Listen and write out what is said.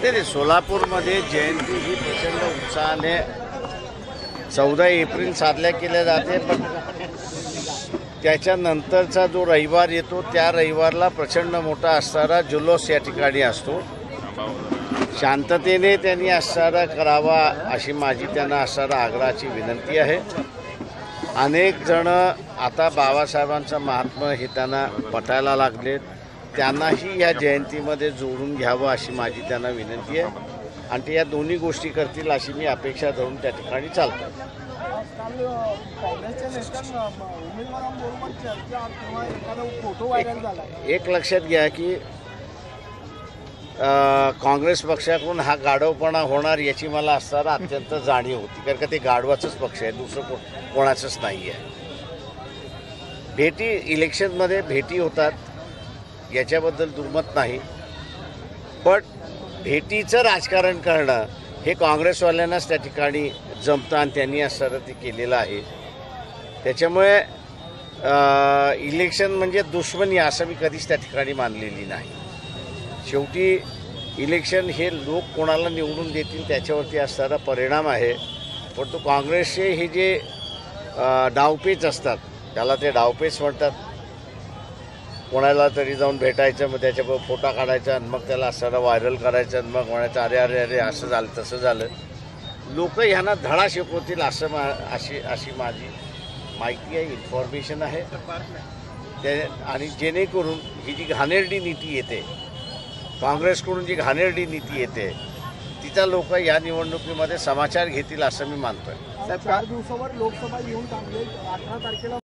ते सोलापूरमध्ये जयंती ही प्रचंड उत्साहाने 14 एप्रिल साजऱ्या केल्या जाते, पण त्याच्यानंतरचा जो रविवार येतो त्या रविवारला प्रचंड मोठा असणारा जुल्लोस या ठिकाणी असतो। शांततेने त्यांनी असणारा करावा अशी माझी त्यांना असणारा आग्रहाची विनंती आहे। अनेक जण आता बाबासाहेबांचं महात्म्य हे त्यांना पटायला लागलेत, त्यांनाही या जयंतीमध्ये जोडून घ्यावं अशी माझी त्यांना विनंती आहे आणि ते या दोन्ही गोष्टी करतील अशी मी अपेक्षा धरून त्या ठिकाणी चालतो। एक लक्षात घ्या की काँग्रेस पक्षाकडून हा गाढवपणा होणार याची मला असताना अत्यंत जाणीव होती, कारण का ते गाढवाचंच पक्ष आहे, दुसरं कोणाचंच नाही आहे। भेटी इलेक्शनमध्ये भेटी होतात याच्याबद्दल दुर्मत नाही, पण भेटीचं राजकारण करणं हे काँग्रेसवाल्यांनाच त्या ठिकाणी जमतं आणि त्यांनी असं ते केलेलं आहे। त्याच्यामुळे इलेक्शन म्हणजे दुश्मनी असं मी कधीच त्या ठिकाणी मानलेली नाही। शेवटी इलेक्शन हे लोक कोणाला निवडून देतील त्याच्यावरती असणारा परिणाम आहे, पण तो काँग्रेसचे हे जे डावपेच असतात त्याला ते डावपेच म्हणतात। कोणाला तरी जाऊन भेटायचं, मग त्याच्याबरोबर फोटो काढायचा आणि मग त्याला असणारा व्हायरल करायचं आणि मग म्हणायचं अरे अरे अरे असं झालं तसं झालं। लोक ह्यांना धडा शिकवतील असं अशी माझी माहिती आहे, इन्फॉर्मेशन आहे ते। आणि जेणेकरून ही जी घाणेरडी नीती येते काँग्रेसकडून, जी घाणेरडी नीती येते तिचा लोक या निवडणुकीमध्ये समाचार घेतील असं मी मानतोय। 4 दिवसावर लोकसभा येऊन टाकले, 18 तारखेला